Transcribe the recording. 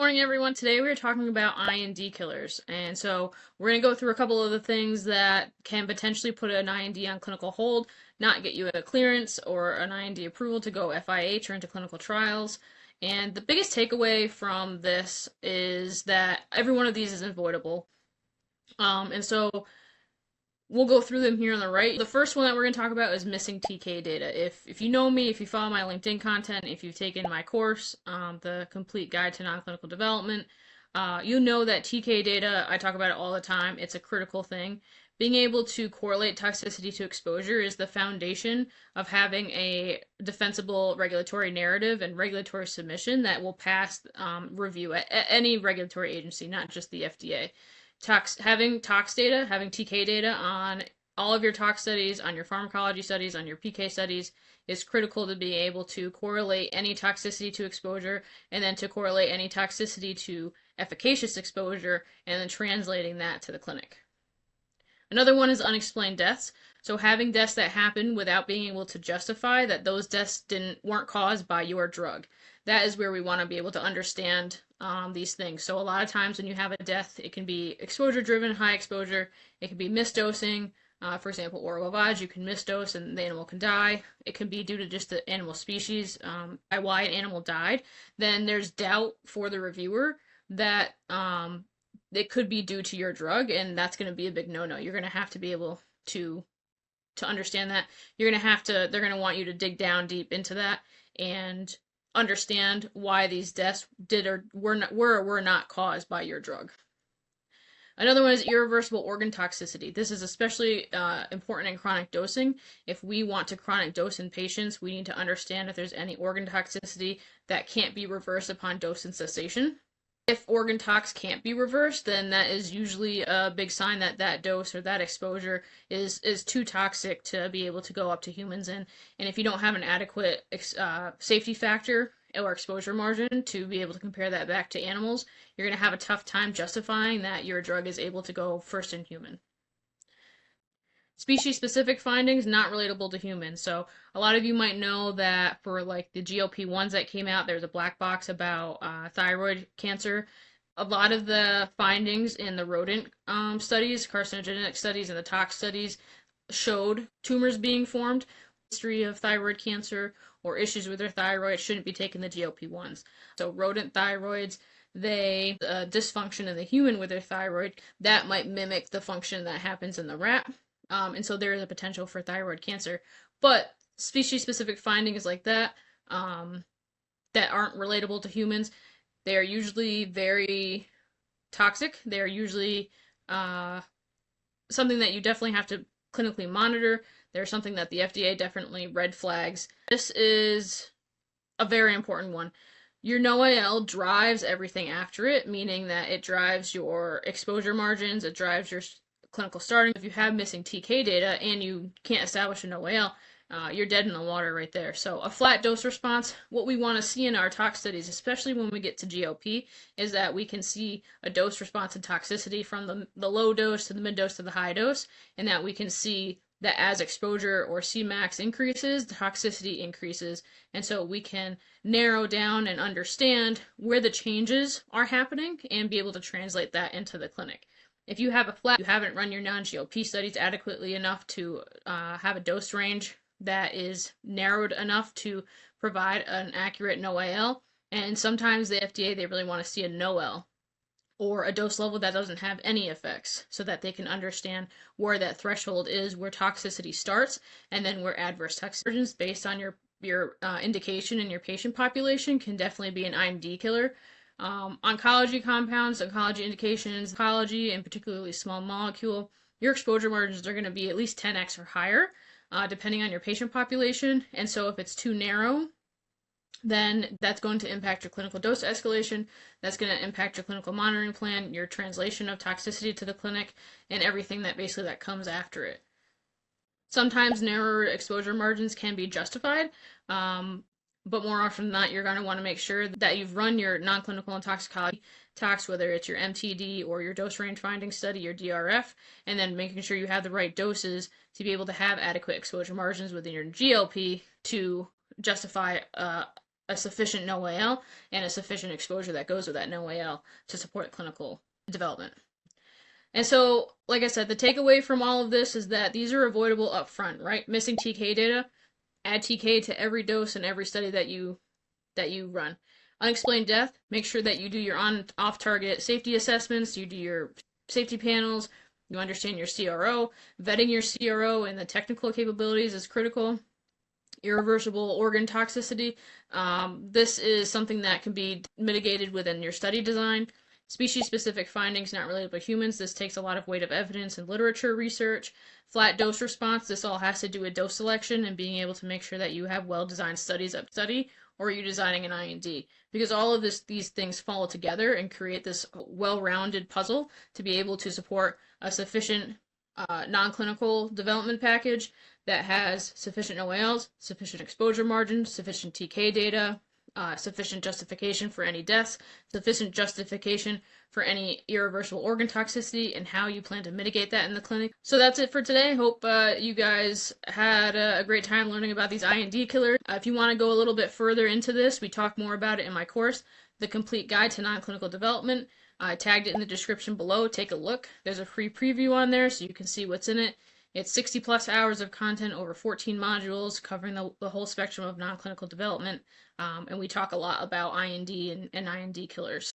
morning, everyone. Today we're talking about IND killers. And so we're going to go through a couple of the things that can potentially put an IND on clinical hold, not get you a clearance or an IND approval to go FIH or into clinical trials. And the biggest takeaway from this is that every one of these is avoidable. And so we'll go through them here on the right. The first one that we're going to talk about is missing TK data. If you know me, if you follow my LinkedIn content, if you've taken my course, the Complete Guide to Non-Clinical Development, you know that TK data, I talk about it all the time. It's a critical thing. Being able to correlate toxicity to exposure is the foundation of having a defensible regulatory narrative and regulatory submission that will pass review at any regulatory agency, not just the FDA. Having tox data, having TK data on all of your tox studies, on your pharmacology studies, on your PK studies is critical to be able to correlate any toxicity to exposure and then to correlate any toxicity to efficacious exposure and then translating that to the clinic. Another one is unexplained deaths. So having deaths that happen without being able to justify that those deaths weren't caused by your drug. That is where we want to be able to understand these things. So a lot of times when you have a death, it can be exposure-driven, high exposure. It can be misdosing. For example, oral lavage, you can misdose and the animal can die. It can be due to just the animal species, why an animal died. Then there's doubt for the reviewer that it could be due to your drug, and that's going to be a big no-no. You're going to have to be able to understand that. They're going to want you to dig down deep into that and understand why these deaths were not caused by your drug. Another one is irreversible organ toxicity. This is especially important in chronic dosing. If we want to chronic dose in patients, we need to understand if there's any organ toxicity that can't be reversed upon dose and cessation. If organ tox can't be reversed, then that is usually a big sign that that dose or that exposure is too toxic to be able to go up to humans. And if you don't have an adequate safety factor or exposure margin to be able to compare that back to animals, you're going to have a tough time justifying that your drug is able to go first in human. Species-specific findings not relatable to humans. So a lot of you might know that for like the GLP-1s that came out, there's a black box about thyroid cancer. A lot of the findings in the rodent studies, carcinogenic studies, and the tox studies showed tumors being formed. History of thyroid cancer or issues with their thyroid shouldn't be taking the GLP-1s. So rodent thyroids, dysfunction in the human with their thyroid, that might mimic the function that happens in the rat. And so there is a potential for thyroid cancer. But species-specific findings like that that aren't relatable to humans, they are usually very toxic. They are usually something that you definitely have to clinically monitor. They're something that the FDA definitely red flags. This is a very important one. Your NOAEL drives everything after it, meaning that it drives your exposure margins, it drives your clinical starting. If you have missing TK data and you can't establish a NOAEL, you're dead in the water right there. So a flat dose response, what we want to see in our tox studies, especially when we get to GLP, is that we can see a dose response and toxicity from the low dose to the mid dose to the high dose, and that we can see that as exposure or Cmax increases, the toxicity increases, and so we can narrow down and understand where the changes are happening and be able to translate that into the clinic. If you have you haven't run your non-GLP studies adequately enough to have a dose range that is narrowed enough to provide an accurate NOAEL, and sometimes the FDA, they really want to see a NOAEL or a dose level that doesn't have any effects so that they can understand where that threshold is, where toxicity starts, and then where adverse toxicity based on your indication in your patient population can definitely be an IND killer. Oncology compounds, oncology indications, oncology, and particularly small molecule, your exposure margins are going to be at least 10x or higher, depending on your patient population. And so if it's too narrow, then that's going to impact your clinical dose escalation, that's going to impact your clinical monitoring plan, your translation of toxicity to the clinic, and everything that basically that comes after it. Sometimes narrower exposure margins can be justified, but more often than not, you're going to want to make sure that you've run your non-clinical and toxicology tox, whether it's your MTD or your dose range finding study, your DRF, and then making sure you have the right doses to be able to have adequate exposure margins within your GLP to justify a sufficient NOAEL and a sufficient exposure that goes with that NOAEL to support clinical development. And so, like I said, the takeaway from all of this is that these are avoidable up front, right? Missing TK data, add TK to every dose and every study that you run. Unexplained death, make sure that you do your off-target safety assessments, you do your safety panels, you understand your CRO. Vetting your CRO and the technical capabilities is critical. Irreversible organ toxicity. This is something that can be mitigated within your study design. Species-specific findings not related to humans. This takes a lot of weight of evidence and literature research. Flat dose response. This all has to do with dose selection and being able to make sure that you have well-designed studies up study, or are you designing an IND? Because all of these things follow together and create this well-rounded puzzle to be able to support a sufficient non-clinical development package that has sufficient NOAELs, sufficient exposure margins, sufficient TK data, sufficient justification for any deaths, sufficient justification for any irreversible organ toxicity, and how you plan to mitigate that in the clinic. So that's it for today. Hope you guys had a great time learning about these IND killers. If you want to go a little bit further into this, we talk more about it in my course, The Complete Guide to Non-Clinical Development. I tagged it in the description below. Take a look. There's a free preview on there so you can see what's in it. It's 60 plus hours of content over 14 modules covering the whole spectrum of non-clinical development. And we talk a lot about IND and IND killers.